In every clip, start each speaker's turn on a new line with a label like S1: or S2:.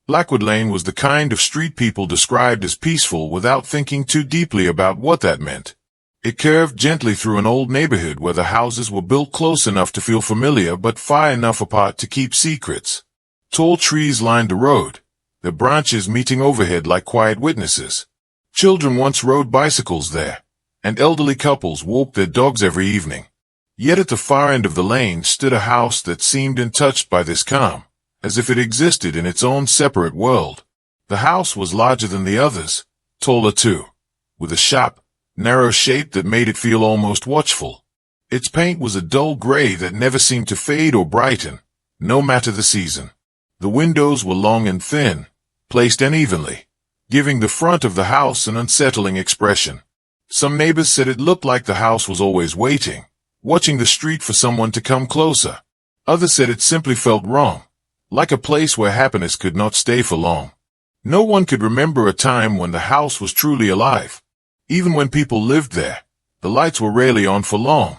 S1: Blackwood Lane was the kind of street people described as peaceful without thinking too deeply about what that meant. It curved gently through an old neighborhood where the houses were built close enough to feel familiar but far enough apart to keep secrets. Tall trees lined the road, their branches meeting overhead like quiet witnesses. Children once rode bicycles there, and elderly couples walked their dogs every evening. Yet at the far end of the lane stood a house that seemed untouched by this calm, as if it existed in its own separate world. The house was larger than the others, taller too, with a sharp, narrow shape that made it feel almost watchful. Its paint was a dull gray that never seemed to fade or brighten, no matter the season. The windows were long and thin, placed unevenly, giving the front of the house an unsettling expression. Some neighbors said it looked like the house was always waiting, watching the street for someone to come closer. Others said it simply felt wrong, like a place where happiness could not stay for long. No one could remember a time when the house was truly alive. Even when people lived there, the lights were rarely on for long.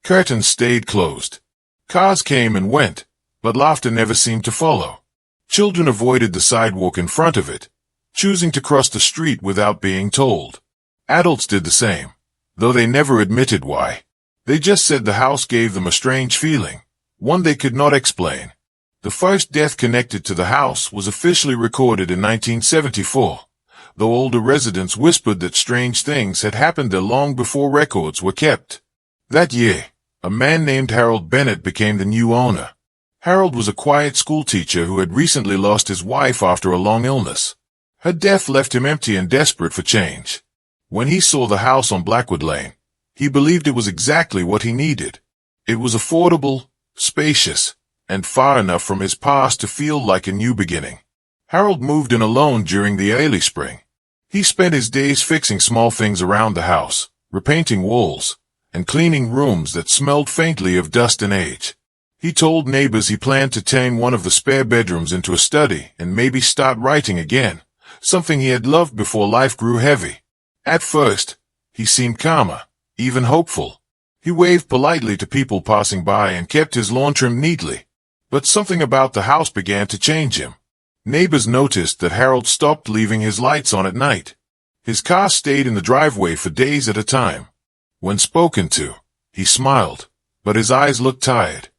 S1: Curtains stayed closed. Cars came and went, but laughter never seemed to follow. Children avoided the sidewalk in front of it, choosing to cross the street without being told. Adults did the same, though they never admitted why. They just said the house gave them a strange feeling, one they could not explain. The first death connected to the house was officially recorded in 1974, though older residents whispered that strange things had happened there long before records were kept. That year, a man named Harold Bennett became the new owner. Harold was a quiet schoolteacher who had recently lost his wife after a long illness. Her death left him empty and desperate for change. When he saw the house on Blackwood Lane, he believed it was exactly what he needed. It was affordable, spacious, and far enough from his past to feel like a new beginning. Harold moved in alone during the early spring. He spent his days fixing small things around the house, repainting walls, and cleaning rooms that smelled faintly of dust and age. He told neighbors he planned to turn one of the spare bedrooms into a study and maybe start writing again, something he had loved before life grew heavy. At first, he seemed calmer, even hopeful. He waved politely to people passing by and kept his lawn trimmed neatly. But something about the house began to change him. Neighbors noticed that Harold stopped leaving his lights on at night. His car stayed in the driveway for days at a time. When spoken to, he smiled, but his eyes looked tired,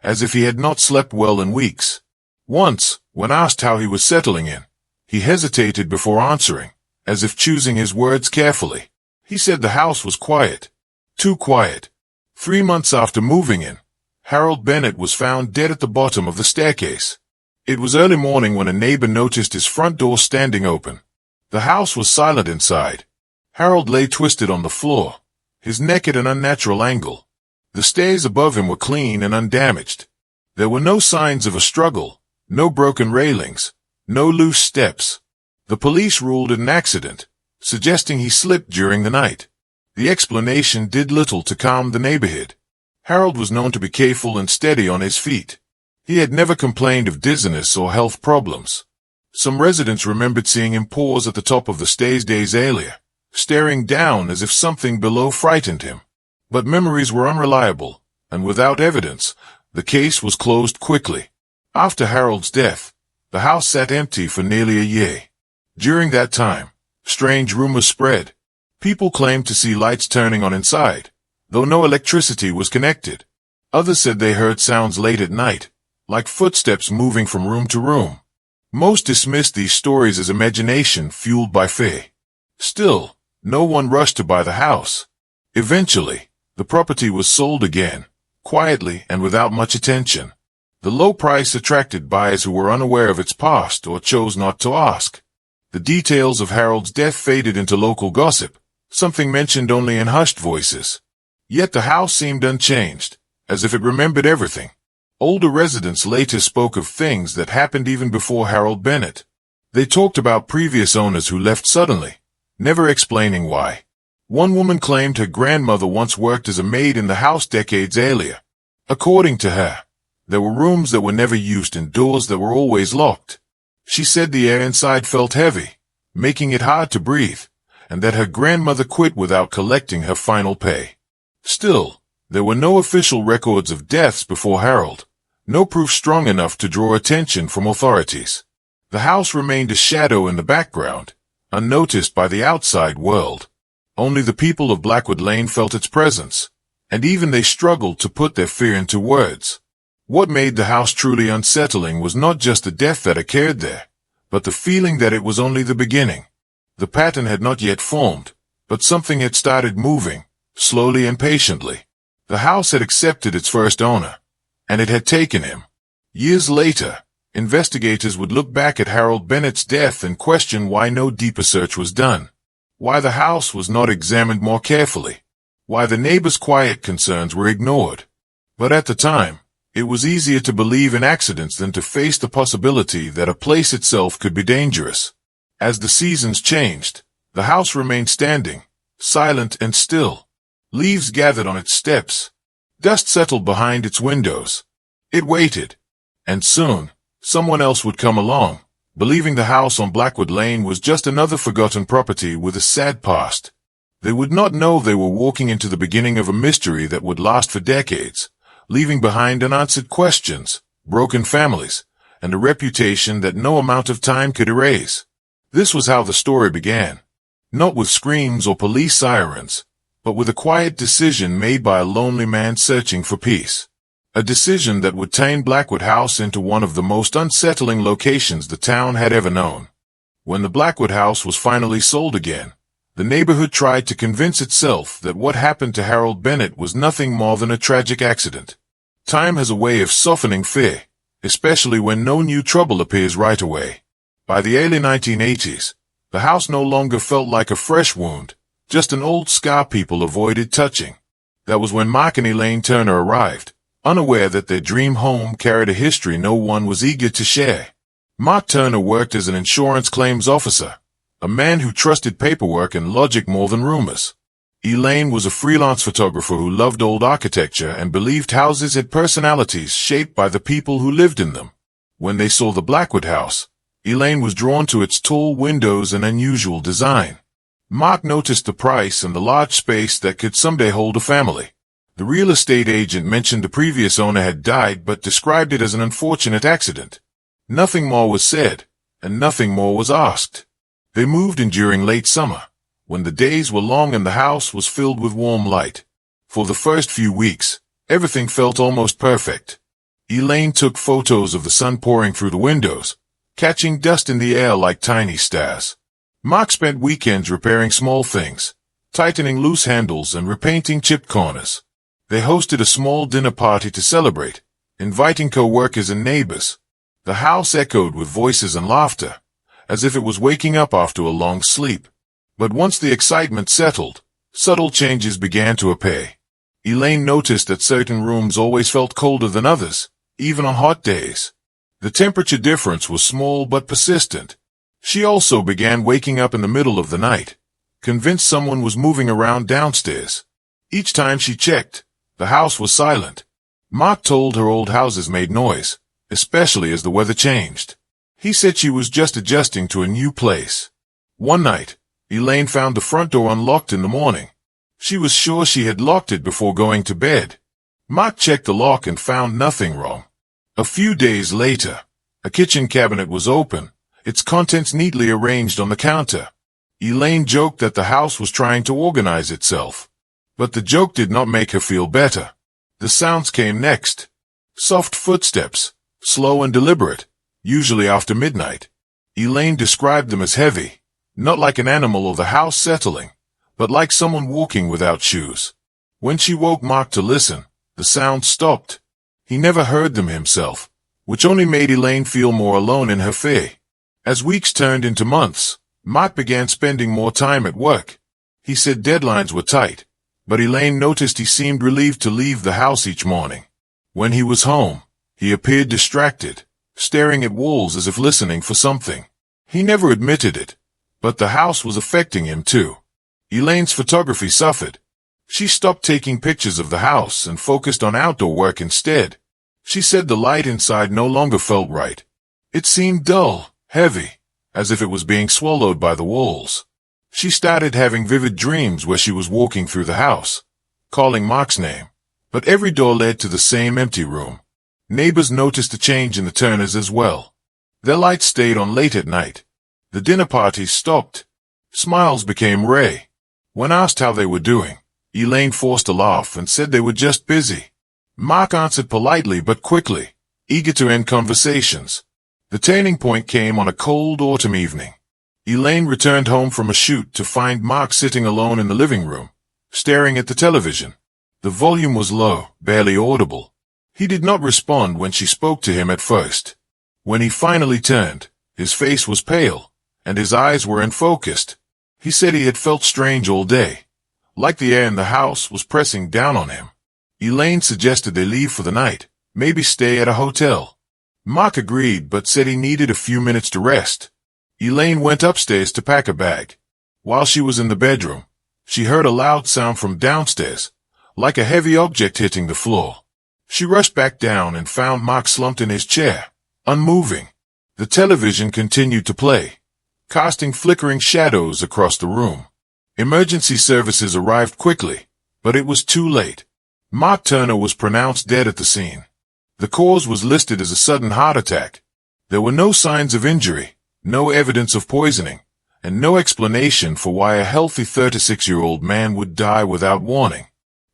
S1: as if he had not slept well in weeks. Once, when asked how he was settling in, he hesitated before answering, as if choosing his words carefully. He said the house was quiet. Too quiet. 3 months after moving in, Harold Bennett was found dead at the bottom of the staircase. It was early morning when a neighbor noticed his front door standing open. The house was silent inside. Harold lay twisted on the floor, his neck at an unnatural angle. The stairs above him were clean and undamaged. There were no signs of a struggle, no broken railings, no loose steps. The police ruled it an accident, suggesting he slipped during the night. The explanation did little to calm the neighborhood. Harold was known to be careful and steady on his feet. He had never complained of dizziness or health problems. Some residents remembered seeing him pause at the top of the stairs days earlier, staring down as if something below frightened him. But memories were unreliable, and without evidence, the case was closed quickly. After Harold's death, the house sat empty for nearly a year. During that time, strange rumors spread. People claimed to see lights turning on inside, though no electricity was connected. Others said they heard sounds late at night, like footsteps moving from room to room. Most dismissed these stories as imagination fueled by fear. Still, no one rushed to buy the house. Eventually, the property was sold again, quietly and without much attention. The low price attracted buyers who were unaware of its past or chose not to ask. The details of Harold's death faded into local gossip, something mentioned only in hushed voices. Yet the house seemed unchanged, as if it remembered everything. Older residents later spoke of things that happened even before Harold Bennett. They talked about previous owners who left suddenly, never explaining why. One woman claimed her grandmother once worked as a maid in the house decades earlier. According to her, there were rooms that were never used and doors that were always locked. She said the air inside felt heavy, making it hard to breathe, and that her grandmother quit without collecting her final pay. Still, there were no official records of deaths before Harold, no proof strong enough to draw attention from authorities. The house remained a shadow in the background, unnoticed by the outside world. Only the people of Blackwood Lane felt its presence, and even they struggled to put their fear into words. What made the house truly unsettling was not just the death that occurred there, but the feeling that it was only the beginning. The pattern had not yet formed, but something had started moving, slowly and patiently. The house had accepted its first owner, and it had taken him. Years later, investigators would look back at Harold Bennett's death and question why no deeper search was done, why the house was not examined more carefully, why the neighbors' quiet concerns were ignored. But at the time, it was easier to believe in accidents than to face the possibility that a place itself could be dangerous. As the seasons changed, the house remained standing, silent and still. Leaves gathered on its steps. Dust settled behind its windows. It waited. And soon, someone else would come along, believing the house on Blackwood Lane was just another forgotten property with a sad past. They would not know they were walking into the beginning of a mystery that would last for decades, leaving behind unanswered questions, broken families, and a reputation that no amount of time could erase. This was how the story began. Not with screams or police sirens, but with a quiet decision made by a lonely man searching for peace. A decision that would turn Blackwood House into one of the most unsettling locations the town had ever known. When the Blackwood House was finally sold again, the neighborhood tried to convince itself that what happened to Harold Bennett was nothing more than a tragic accident. Time has a way of softening fear, especially when no new trouble appears right away. By the early 1980s, the house no longer felt like a fresh wound, just an old scar people avoided touching. That was when Mark and Elaine Turner arrived, unaware that their dream home carried a history no one was eager to share. Mark Turner worked as an insurance claims officer, a man who trusted paperwork and logic more than rumors. Elaine was a freelance photographer who loved old architecture and believed houses had personalities shaped by the people who lived in them. When they saw the Blackwood house, Elaine was drawn to its tall windows and unusual design. Mark noticed the price and the large space that could someday hold a family. The real estate agent mentioned the previous owner had died but described it as an unfortunate accident. Nothing more was said, and nothing more was asked. They moved in during late summer, when the days were long and the house was filled with warm light. For the first few weeks, everything felt almost perfect. Elaine took photos of the sun pouring through the windows, catching dust in the air like tiny stars. Mark spent weekends repairing small things, tightening loose handles and repainting chipped corners. They hosted a small dinner party to celebrate, inviting co-workers and neighbors. The house echoed with voices and laughter, as if it was waking up after a long sleep. But once the excitement settled, subtle changes began to appear. Elaine noticed that certain rooms always felt colder than others, even on hot days. The temperature difference was small but persistent. She also began waking up in the middle of the night, convinced someone was moving around downstairs. Each time she checked, the house was silent. Mark told her old houses made noise, especially as the weather changed. He said she was just adjusting to a new place. One night, Elaine found the front door unlocked in the morning. She was sure she had locked it before going to bed. Mark checked the lock and found nothing wrong. A few days later, a kitchen cabinet was open, its contents neatly arranged on the counter. Elaine joked that the house was trying to organize itself. But the joke did not make her feel better. The sounds came next. Soft footsteps, slow and deliberate, usually after midnight. Elaine described them as heavy, not like an animal or the house settling, but like someone walking without shoes. When she woke Mark to listen, the sounds stopped. He never heard them himself, which only made Elaine feel more alone in her fear. As weeks turned into months, Mark began spending more time at work. He said deadlines were tight, but Elaine noticed he seemed relieved to leave the house each morning. When he was home, he appeared distracted, staring at walls as if listening for something. He never admitted it, but the house was affecting him too. Elaine's photography suffered. She stopped taking pictures of the house and focused on outdoor work instead. She said the light inside no longer felt right. It seemed dull, heavy, as if it was being swallowed by the walls. She started having vivid dreams where she was walking through the house, calling Mark's name, but every door led to the same empty room. Neighbors noticed a change in the Turners as well. Their lights stayed on late at night. The dinner parties stopped. Smiles became rare. When asked how they were doing, Elaine forced a laugh and said they were just busy. Mark answered politely but quickly, eager to end conversations. The turning point came on a cold autumn evening. Elaine returned home from a shoot to find Mark sitting alone in the living room, staring at the television. The volume was low, barely audible. He did not respond when she spoke to him at first. When he finally turned, his face was pale, and his eyes were unfocused. He said he had felt strange all day, like the air in the house was pressing down on him. Elaine suggested they leave for the night, maybe stay at a hotel. Mark agreed but said he needed a few minutes to rest. Elaine went upstairs to pack a bag. While she was in the bedroom, she heard a loud sound from downstairs, like a heavy object hitting the floor. She rushed back down and found Mark slumped in his chair, unmoving. The television continued to play, casting flickering shadows across the room. Emergency services arrived quickly, but it was too late. Mark Turner was pronounced dead at the scene. The cause was listed as a sudden heart attack. There were no signs of injury, no evidence of poisoning, and no explanation for why a healthy 36-year-old man would die without warning.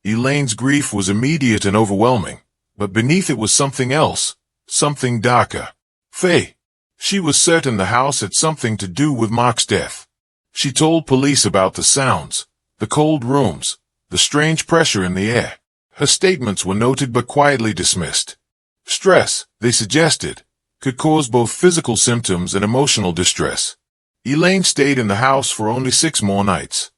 S1: Elaine's grief was immediate and overwhelming, but beneath it was something else, something darker. Faye. She was certain the house had something to do with Mark's death. She told police about the sounds, the cold rooms, the strange pressure in the air. Her statements were noted but quietly dismissed. Stress, they suggested, could cause both physical symptoms and emotional distress. Elaine stayed in the house for only 6 more nights.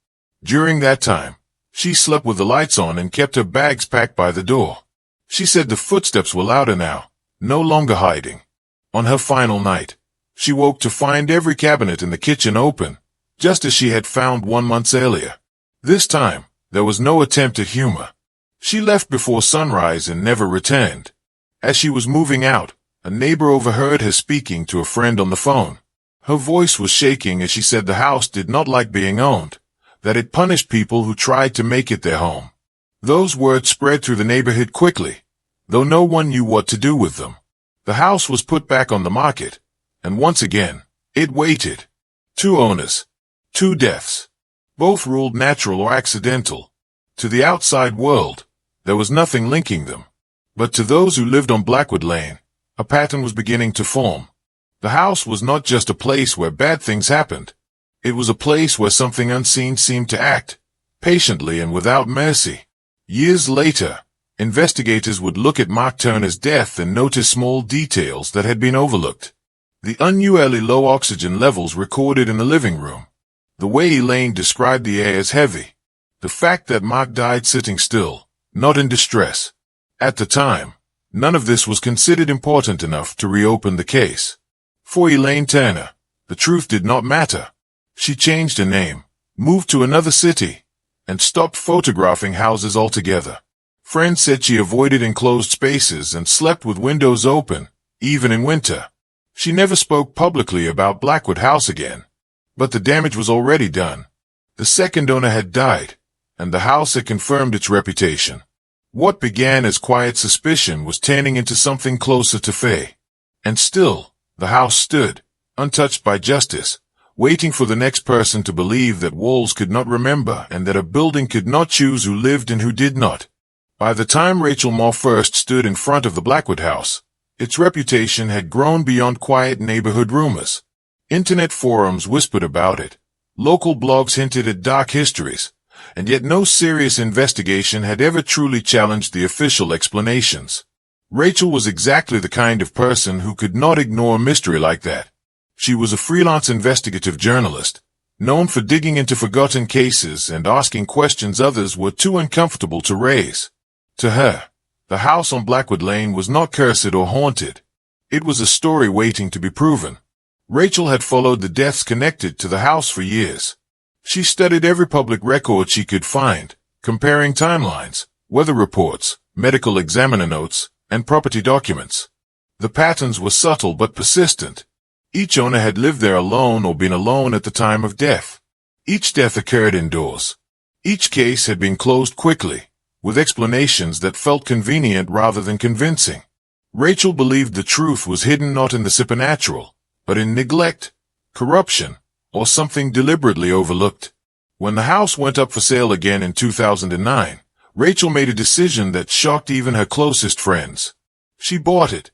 S1: During that time, she slept with the lights on and kept her bags packed by the door. She said the footsteps were louder now, no longer hiding. On her final night, she woke to find every cabinet in the kitchen open, just as she had found 1 month earlier. This time, there was no attempt at humor. She left before sunrise and never returned. As she was moving out, a neighbor overheard her speaking to a friend on the phone. Her voice was shaking as she said the house did not like being owned, that it punished people who tried to make it their home. Those words spread through the neighborhood quickly, though no one knew what to do with them. The house was put back on the market, and once again, it waited. 2 owners, 2 deaths, both ruled natural or accidental. To the outside world, there was nothing linking them. But to those who lived on Blackwood Lane, a pattern was beginning to form. The house was not just a place where bad things happened. It was a place where something unseen seemed to act, patiently and without mercy. Years later, investigators would look at Mark Turner's death and notice small details that had been overlooked. The unusually low oxygen levels recorded in the living room. The way Elaine described the air as heavy. The fact that Mark died sitting still, not in distress. At the time, none of this was considered important enough to reopen the case. For Elaine Turner, the truth did not matter. She changed her name, moved to another city, and stopped photographing houses altogether. Friends said she avoided enclosed spaces and slept with windows open, even in winter. She never spoke publicly about Blackwood House again. But the damage was already done. The second owner had died, and the house had confirmed its reputation. What began as quiet suspicion was turning into something closer to Faye. And still, the house stood, untouched by justice, waiting for the next person to believe that walls could not remember and that a building could not choose who lived and who did not. By the time Rachel Moore first stood in front of the Blackwood house, its reputation had grown beyond quiet neighborhood rumors. Internet forums whispered about it. Local blogs hinted at dark histories. And yet no serious investigation had ever truly challenged the official explanations. Rachel was exactly the kind of person who could not ignore a mystery like that. She was a freelance investigative journalist, known for digging into forgotten cases and asking questions others were too uncomfortable to raise. To her, the house on Blackwood Lane was not cursed or haunted. It was a story waiting to be proven. Rachel had followed the deaths connected to the house for years. She studied every public record she could find, comparing timelines, weather reports, medical examiner notes, and property documents. The patterns were subtle but persistent. Each owner had lived there alone or been alone at the time of death. Each death occurred indoors. Each case had been closed quickly, with explanations that felt convenient rather than convincing. Rachel believed the truth was hidden not in the supernatural, but in neglect, corruption, or something deliberately overlooked. When the house went up for sale again in 2009, Rachel made a decision that shocked even her closest friends. She bought it.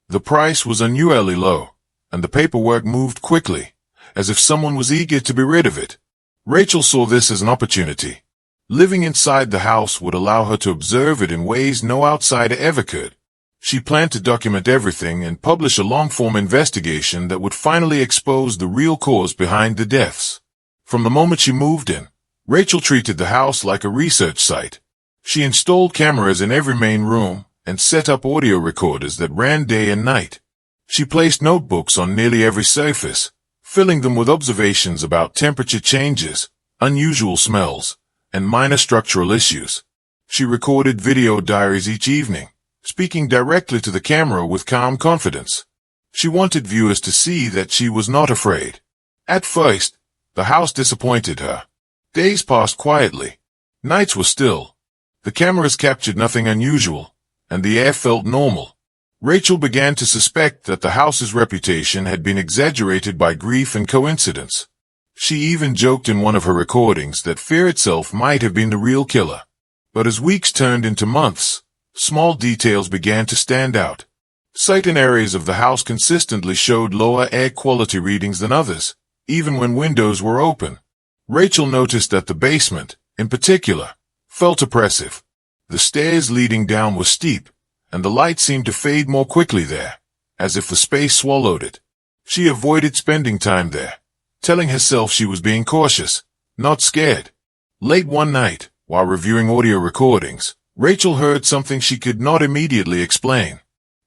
S1: The price was unusually low, and the paperwork moved quickly, as if someone was eager to be rid of it. Rachel saw this as an opportunity. Living inside the house would allow her to observe it in ways no outsider ever could. She planned to document everything and publish a long-form investigation that would finally expose the real cause behind the deaths. From the moment she moved in, Rachel treated the house like a research site. She installed cameras in every main room and set up audio recorders that ran day and night. She placed notebooks on nearly every surface, filling them with observations about temperature changes, unusual smells, and minor structural issues. She recorded video diaries each evening, speaking directly to the camera with calm confidence. She wanted viewers to see that she was not afraid. At first, the house disappointed her. Days passed quietly. Nights were still. The cameras captured nothing unusual, and the air felt normal. Rachel began to suspect that the house's reputation had been exaggerated by grief and coincidence. She even joked in one of her recordings that fear itself might have been the real killer. But as weeks turned into months, small details began to stand out. Certain areas of the house consistently showed lower air quality readings than others, even when windows were open. Rachel noticed that the basement, in particular, felt oppressive. The stairs leading down were steep, and the light seemed to fade more quickly there, as if the space swallowed it. She avoided spending time there, telling herself she was being cautious, not scared. Late one night, while reviewing audio recordings, Rachel heard something she could not immediately explain.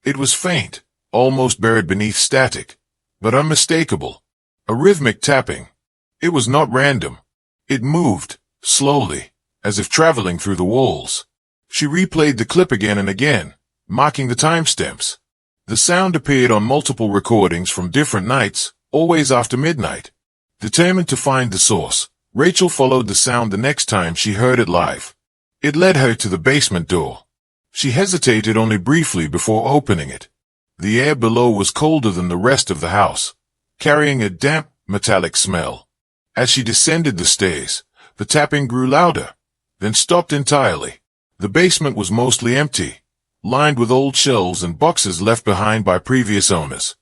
S1: It was faint, almost buried beneath static, but unmistakable. A rhythmic tapping. It was not random. It moved, slowly, as if traveling through the walls. She replayed the clip again and again, marking the timestamps. The sound appeared on multiple recordings from different nights, always after midnight. Determined to find the source, Rachel followed the sound the next time she heard it live. It led her to the basement door. She hesitated only briefly before opening it. The air below was colder than the rest of the house, carrying a damp, metallic smell. As she descended the stairs, the tapping grew louder, then stopped entirely. The basement was mostly empty, lined with old shelves and boxes left behind by previous owners.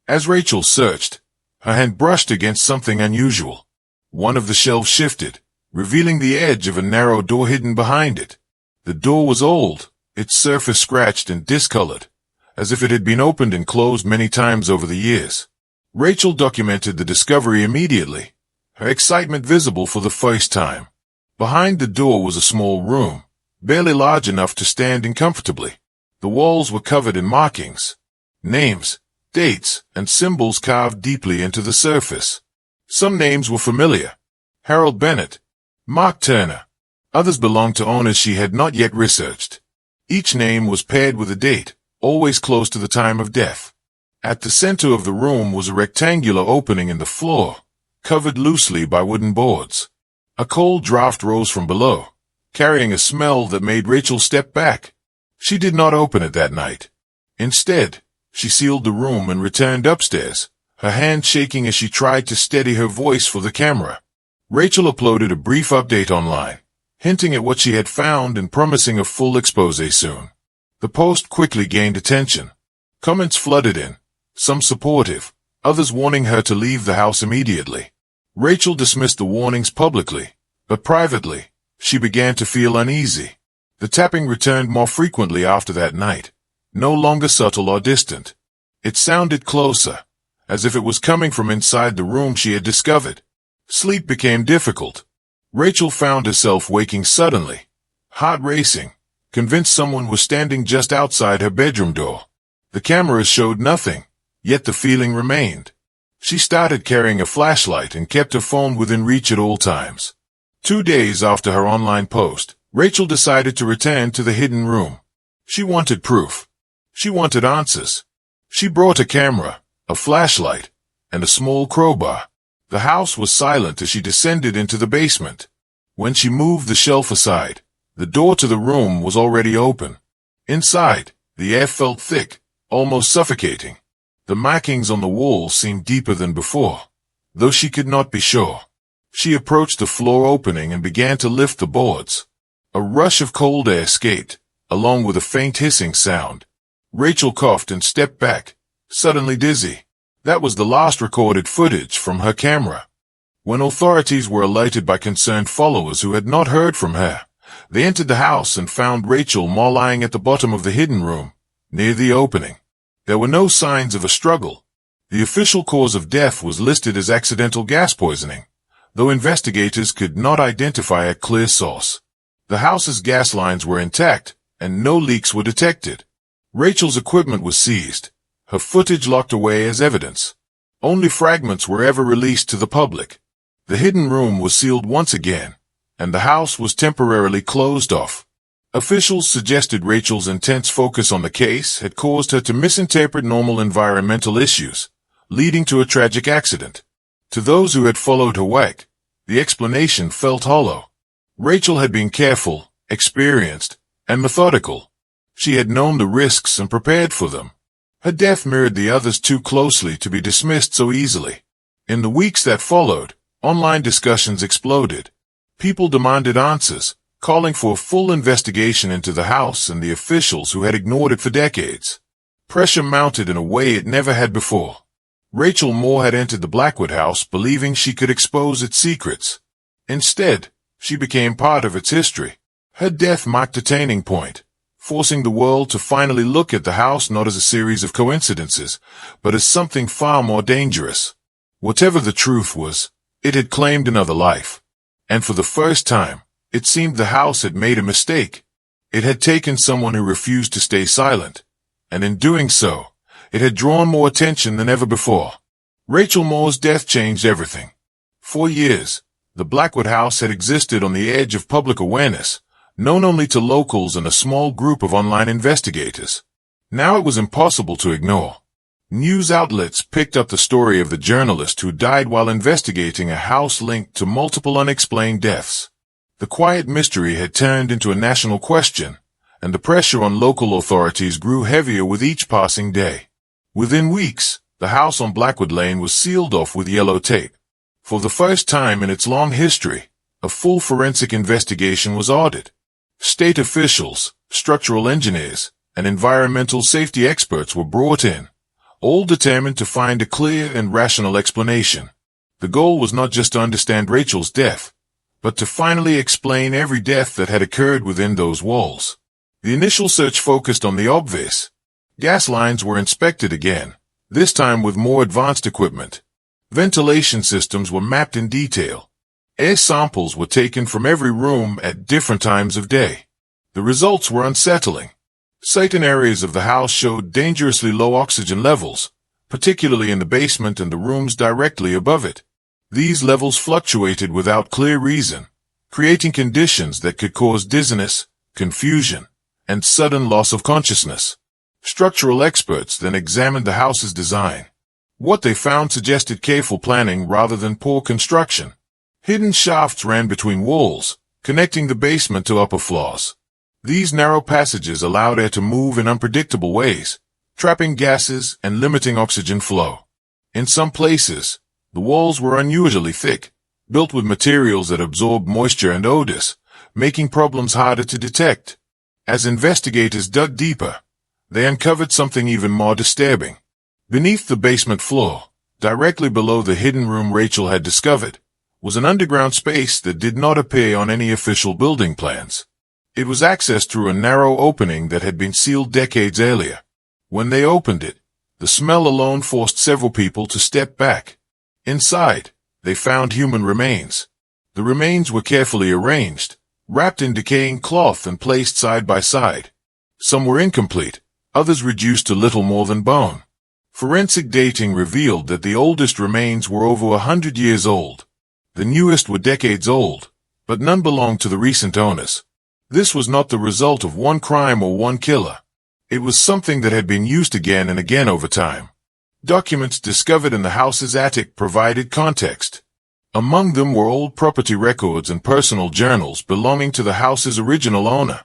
S1: As Rachel searched, her hand brushed against something unusual. One of the shelves shifted, revealing the edge of a narrow door hidden behind it. The door was old, its surface scratched and discolored, as if it had been opened and closed many times over the years. Rachel documented the discovery immediately, her excitement visible for the first time. Behind the door was a small room, barely large enough to stand in comfortably. The walls were covered in markings, names, dates, and symbols carved deeply into the surface. Some names were familiar. Harold Bennett, Mark Turner. Others belonged to owners she had not yet researched. Each name was paired with a date, always close to the time of death. At the center of the room was a rectangular opening in the floor, covered loosely by wooden boards. A cold draft rose from below, carrying a smell that made Rachel step back. She did not open it that night. Instead, she sealed the room and returned upstairs, her hand shaking as she tried to steady her voice for the camera. Rachel uploaded a brief update online, hinting at what she had found and promising a full expose soon. The post quickly gained attention. Comments flooded in, some supportive, others warning her to leave the house immediately. Rachel dismissed the warnings publicly, but privately, she began to feel uneasy. The tapping returned more frequently after that night, no longer subtle or distant. It sounded closer, as if it was coming from inside the room she had discovered. Sleep became difficult. Rachel found herself waking suddenly, heart racing, convinced someone was standing just outside her bedroom door. The cameras showed nothing, yet the feeling remained. She started carrying a flashlight and kept her phone within reach at all times. 2 days after her online post, Rachel decided to return to the hidden room. She wanted proof. She wanted answers. She brought a camera, a flashlight, and a small crowbar. The house was silent as she descended into the basement. When she moved the shelf aside, the door to the room was already open. Inside, the air felt thick, almost suffocating. The markings on the wall seemed deeper than before, though she could not be sure. She approached the floor opening and began to lift the boards. A rush of cold air escaped, along with a faint hissing sound. Rachel coughed and stepped back, suddenly dizzy. That was the last recorded footage from her camera. When authorities were alerted by concerned followers who had not heard from her, they entered the house and found Rachel lying at the bottom of the hidden room, near the opening. There were no signs of a struggle. The official cause of death was listed as accidental gas poisoning, though investigators could not identify a clear source. The house's gas lines were intact, and no leaks were detected. Rachel's equipment was seized, her footage locked away as evidence. Only fragments were ever released to the public. The hidden room was sealed once again, and the house was temporarily closed off. Officials suggested Rachel's intense focus on the case had caused her to misinterpret normal environmental issues, leading to a tragic accident. To those who had followed her wake, the explanation felt hollow. Rachel had been careful, experienced, and methodical. She had known the risks and prepared for them. Her death mirrored the others too closely to be dismissed so easily. In the weeks that followed, online discussions exploded. People demanded answers, calling for a full investigation into the house and the officials who had ignored it for decades. Pressure mounted in a way it never had before. Rachel Moore had entered the Blackwood house believing she could expose its secrets. Instead, she became part of its history. Her death marked a turning point, forcing the world to finally look at the house not as a series of coincidences, but as something far more dangerous. Whatever the truth was, it had claimed another life. And for the first time, it seemed the house had made a mistake. It had taken someone who refused to stay silent, and in doing so, it had drawn more attention than ever before. Rachel Moore's death changed everything. For years, the Blackwood house had existed on the edge of public awareness, known only to locals and a small group of online investigators. Now it was impossible to ignore. News outlets picked up the story of the journalist who died while investigating a house linked to multiple unexplained deaths. The quiet mystery had turned into a national question, and the pressure on local authorities grew heavier with each passing day. Within weeks, the house on Blackwood Lane was sealed off with yellow tape. For the first time in its long history, a full forensic investigation was ordered. State officials, structural engineers, and environmental safety experts were brought in, all determined to find a clear and rational explanation. The goal was not just to understand Rachel's death, but to finally explain every death that had occurred within those walls. The initial search focused on the obvious. Gas lines were inspected again, this time with more advanced equipment. Ventilation systems were mapped in detail. Air samples were taken from every room at different times of day. The results were unsettling. Certain areas of the house showed dangerously low oxygen levels, particularly in the basement and the rooms directly above it. These levels fluctuated without clear reason, creating conditions that could cause dizziness, confusion, and sudden loss of consciousness. Structural experts then examined the house's design. What they found suggested careful planning rather than poor construction. Hidden shafts ran between walls, connecting the basement to upper floors. These narrow passages allowed air to move in unpredictable ways, trapping gases and limiting oxygen flow. In some places, the walls were unusually thick, built with materials that absorbed moisture and odors, making problems harder to detect. As investigators dug deeper, they uncovered something even more disturbing. Beneath the basement floor, directly below the hidden room Rachel had discovered, was an underground space that did not appear on any official building plans. It was accessed through a narrow opening that had been sealed decades earlier. When they opened it, the smell alone forced several people to step back. Inside, they found human remains. The remains were carefully arranged, wrapped in decaying cloth and placed side by side. Some were incomplete, others reduced to little more than bone. Forensic dating revealed that the oldest remains were over 100 years old. The newest were decades old, but none belonged to the recent owners. This was not the result of one crime or one killer. It was something that had been used again and again over time. Documents discovered in the house's attic provided context. Among them were old property records and personal journals belonging to the house's original owner,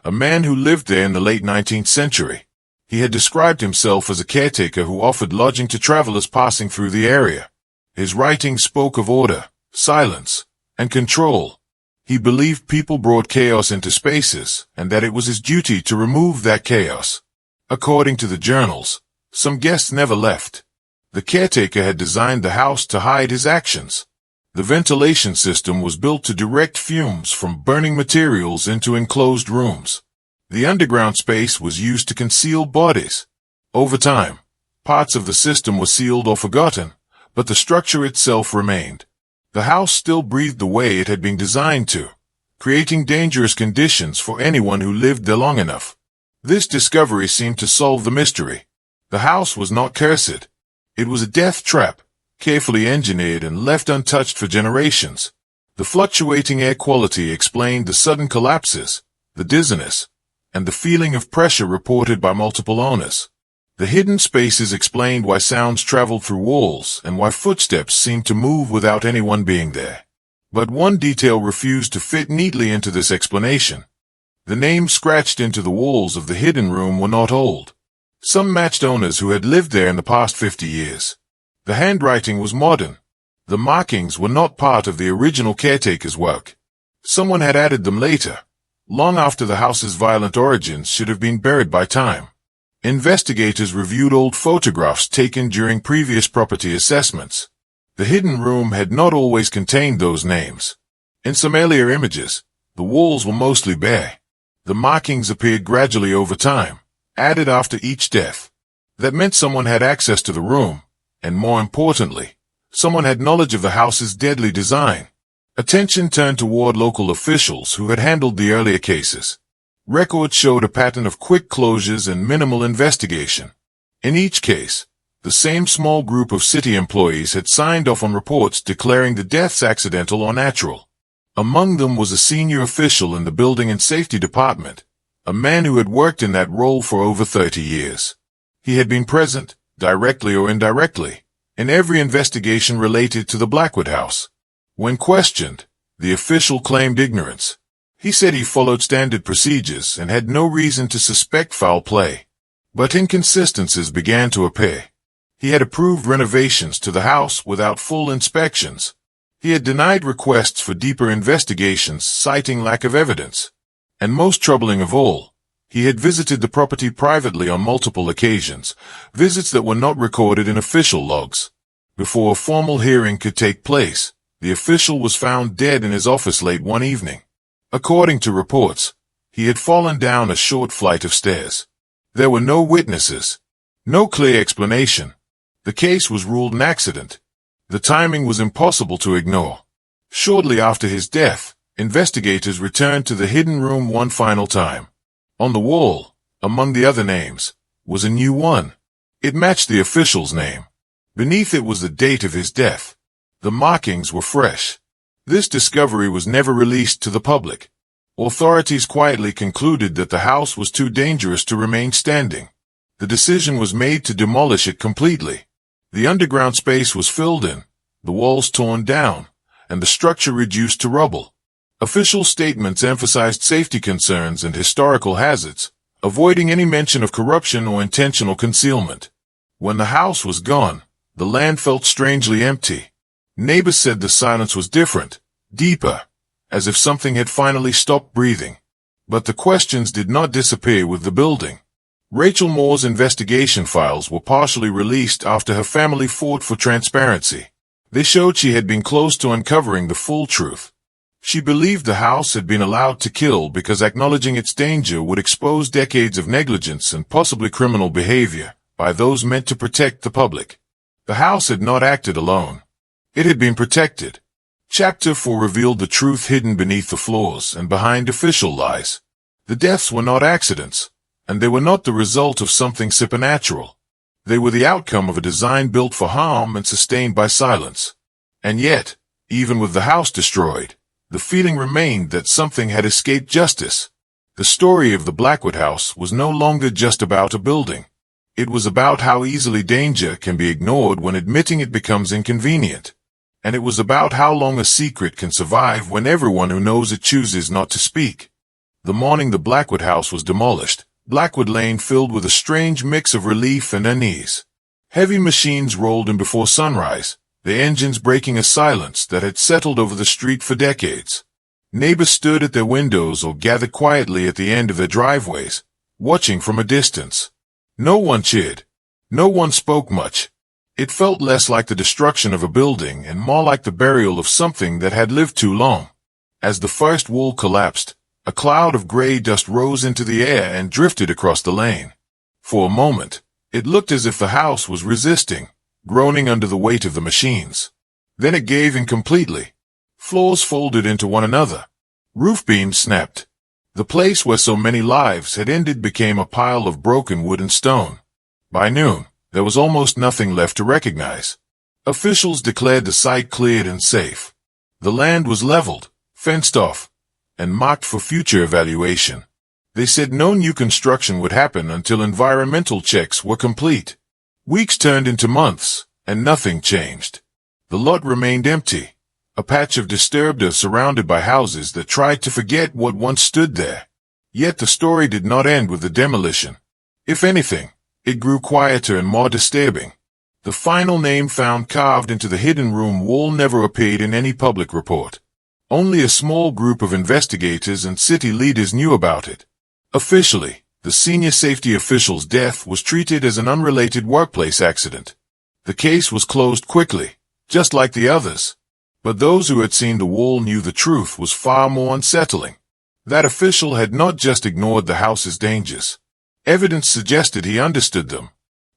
S1: a man who lived there in the late 19th century. He had described himself as a caretaker who offered lodging to travelers passing through the area. His writing spoke of order, silence, and control. He believed people brought chaos into spaces, and that it was his duty to remove that chaos. According to the journals, some guests never left. The caretaker had designed the house to hide his actions. The ventilation system was built to direct fumes from burning materials into enclosed rooms. The underground space was used to conceal bodies. Over time, parts of the system were sealed or forgotten, but the structure itself remained. The house still breathed the way it had been designed to, creating dangerous conditions for anyone who lived there long enough. This discovery seemed to solve the mystery. The house was not cursed. It was a death trap, carefully engineered and left untouched for generations. The fluctuating air quality explained the sudden collapses, the dizziness, and the feeling of pressure reported by multiple owners. The hidden spaces explained why sounds traveled through walls and why footsteps seemed to move without anyone being there. But one detail refused to fit neatly into this explanation. The names scratched into the walls of the hidden room were not old. Some matched owners who had lived there in the past 50 years. The handwriting was modern. The markings were not part of the original caretaker's work. Someone had added them later, long after the house's violent origins should have been buried by time. Investigators reviewed old photographs taken during previous property assessments. The hidden room had not always contained those names. In some earlier images, the walls were mostly bare. The markings appeared gradually over time, added after each death. That meant someone had access to the room, and more importantly, someone had knowledge of the house's deadly design. Attention turned toward local officials who had handled the earlier cases. Records showed a pattern of quick closures and minimal investigation. In each case, the same small group of city employees had signed off on reports declaring the deaths accidental or natural. Among them was a senior official in the Building and Safety Department, a man who had worked in that role for over 30 years. He had been present, directly or indirectly, in every investigation related to the Blackwood house. When questioned, the official claimed ignorance. He said he followed standard procedures and had no reason to suspect foul play. But inconsistencies began to appear. He had approved renovations to the house without full inspections. He had denied requests for deeper investigations, citing lack of evidence. And most troubling of all, he had visited the property privately on multiple occasions, visits that were not recorded in official logs. Before a formal hearing could take place, the official was found dead in his office late one evening. According to reports, he had fallen down a short flight of stairs. There were no witnesses, no clear explanation. The case was ruled an accident. The timing was impossible to ignore. Shortly after his death, investigators returned to the hidden room one final time. On the wall, among the other names, was a new one. It matched the official's name. Beneath it was the date of his death. The markings were fresh. This discovery was never released to the public. Authorities quietly concluded that the house was too dangerous to remain standing. The decision was made to demolish it completely. The underground space was filled in, the walls torn down, and the structure reduced to rubble. Official statements emphasized safety concerns and historical hazards, avoiding any mention of corruption or intentional concealment. When the house was gone, the land felt strangely empty. Neighbors said the silence was different, deeper, as if something had finally stopped breathing. But the questions did not disappear with the building. Rachel Moore's investigation files were partially released after her family fought for transparency. They showed she had been close to uncovering the full truth. She believed the house had been allowed to kill because acknowledging its danger would expose decades of negligence and possibly criminal behavior by those meant to protect the public. The house had not acted alone. It had been protected. Chapter 4 revealed the truth hidden beneath the flaws and behind official lies. The deaths were not accidents, and they were not the result of something supernatural. They were the outcome of a design built for harm and sustained by silence. And yet, even with the house destroyed, the feeling remained that something had escaped justice. The story of the Blackwood house was no longer just about a building. It was about how easily danger can be ignored when admitting it becomes inconvenient. And it was about how long a secret can survive when everyone who knows it chooses not to speak. The morning the Blackwood house was demolished, Blackwood Lane filled with a strange mix of relief and unease. Heavy machines rolled in before sunrise, their engines breaking a silence that had settled over the street for decades. Neighbors stood at their windows or gathered quietly at the end of their driveways, watching from a distance. No one cheered. No one spoke much. It felt less like the destruction of a building and more like the burial of something that had lived too long. As the first wall collapsed, a cloud of gray dust rose into the air and drifted across the lane. For a moment, it looked as if the house was resisting, groaning under the weight of the machines. Then it gave in completely. Floors folded into one another. Roof beams snapped. The place where so many lives had ended became a pile of broken wood and stone. By noon, there was almost nothing left to recognize. Officials declared the site cleared and safe. The land was leveled, fenced off, and marked for future evaluation. They said no new construction would happen until environmental checks were complete. Weeks turned into months, and nothing changed. The lot remained empty, a patch of disturbed earth surrounded by houses that tried to forget what once stood there. Yet the story did not end with the demolition. If anything, it grew quieter and more disturbing. The final name found carved into the hidden room wall never appeared in any public report. Only a small group of investigators and city leaders knew about it. Officially, the senior safety official's death was treated as an unrelated workplace accident. The case was closed quickly, just like the others. But those who had seen the wall knew the truth was far more unsettling. That official had not just ignored the house's dangers. Evidence suggested he understood them.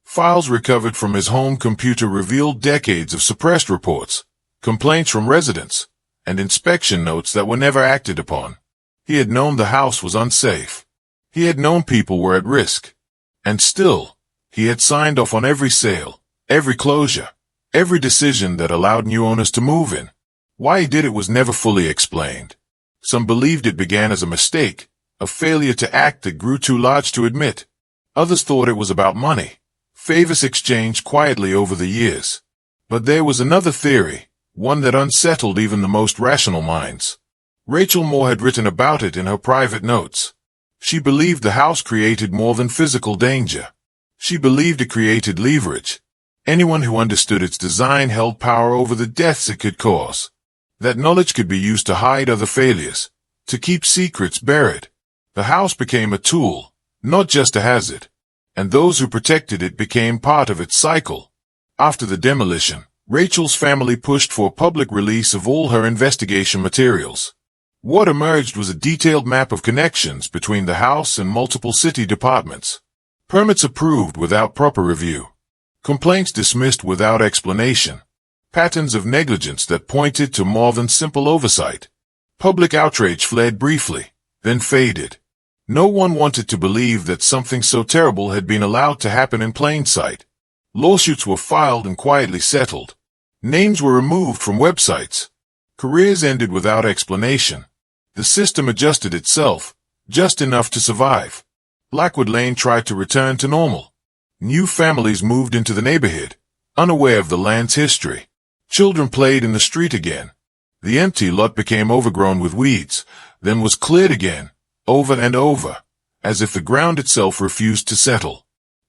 S1: Files recovered from his home computer revealed decades of suppressed reports, complaints from residents, and inspection notes that were never acted upon. He had known the house was unsafe. He had known people were at risk. And still, he had signed off on every sale, every closure, every decision that allowed new owners to move in. Why he did it was never fully explained. Some believed it began as a mistake, a failure to act that grew too large to admit. Others thought it was about money, favors exchanged quietly over the years. But there was another theory, one that unsettled even the most rational minds. Rachel Moore had written about it in her private notes. She believed the house created more than physical danger. She believed it created leverage. Anyone who understood its design held power over the deaths it could cause. That knowledge could be used to hide other failures, to keep secrets buried. The house became a tool, not just a hazard, and those who protected it became part of its cycle. After the demolition, Rachel's family pushed for a public release of all her investigation materials. What emerged was a detailed map of connections between the house and multiple city departments. Permits approved without proper review. Complaints dismissed without explanation. Patterns of negligence that pointed to more than simple oversight. Public outrage flared briefly, then faded. No one wanted to believe that something so terrible had been allowed to happen in plain sight. Lawsuits were filed and quietly settled. Names were removed from websites. Careers ended without explanation. The system adjusted itself, just enough to survive. Blackwood Lane tried to return to normal. New families moved into the neighborhood, unaware of the land's history. Children played in the street again. The empty lot became overgrown with weeds, then was cleared again, over and over, as if the ground itself refused to settle.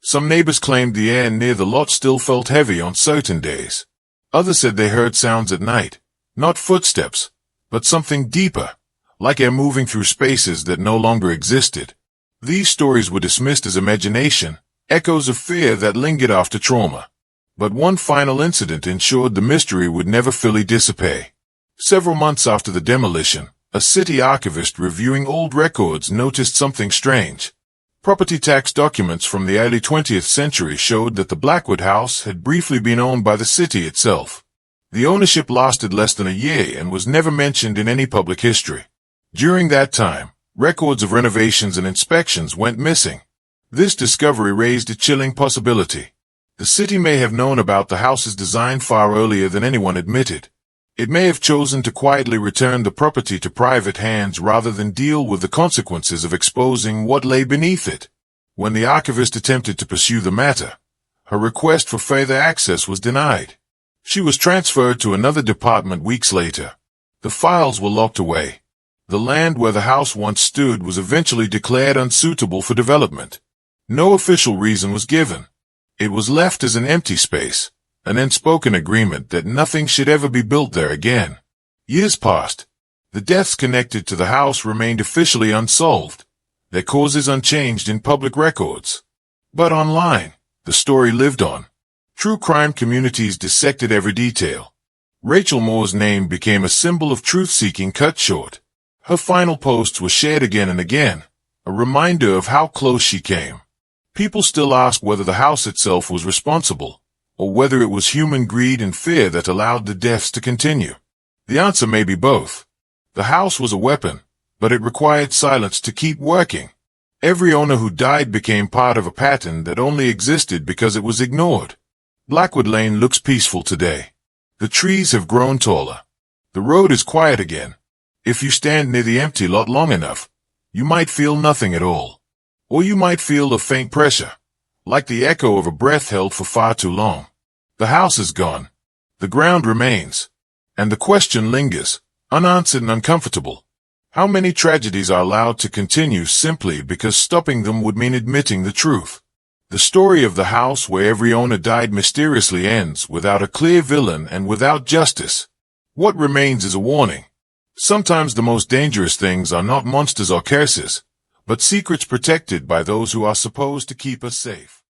S1: Some neighbors claimed the air near the lot still felt heavy on certain days. Others said they heard sounds at night, not footsteps, but something deeper, like air moving through spaces that no longer existed. These stories were dismissed as imagination, echoes of fear that lingered after trauma. But one final incident ensured the mystery would never fully dissipate. Several months after the demolition, a city archivist reviewing old records noticed something strange. Property tax documents from the early 20th century showed that the Blackwood house had briefly been owned by the city itself. The ownership lasted less than a year and was never mentioned in any public history. During that time, records of renovations and inspections went missing. This discovery raised a chilling possibility. The city may have known about the house's design far earlier than anyone admitted. It may have chosen to quietly return the property to private hands rather than deal with the consequences of exposing what lay beneath it. When the archivist attempted to pursue the matter, her request for further access was denied. She was transferred to another department weeks later. The files were locked away. The land where the house once stood was eventually declared unsuitable for development. No official reason was given. It was left as an empty space, an unspoken agreement that nothing should ever be built there again. Years passed. The deaths connected to the house remained officially unsolved, their causes unchanged in public records. But online, the story lived on. True crime communities dissected every detail. Rachel Moore's name became a symbol of truth-seeking cut short. Her final posts were shared again and again, a reminder of how close she came. People still ask whether the house itself was responsible, or whether it was human greed and fear that allowed the deaths to continue. The answer may be both. The house was a weapon, but it required silence to keep working. Every owner who died became part of a pattern that only existed because it was ignored. Blackwood Lane looks peaceful today. The trees have grown taller. The road is quiet again. If you stand near the empty lot long enough, you might feel nothing at all. Or you might feel a faint pressure, like the echo of a breath held for far too long. The house is gone. The ground remains. And the question lingers, unanswered and uncomfortable. How many tragedies are allowed to continue simply because stopping them would mean admitting the truth? The story of the house where every owner died mysteriously ends without a clear villain and without justice. What remains is a warning. Sometimes the most dangerous things are not monsters or curses, but secrets protected by those who are supposed to keep us safe.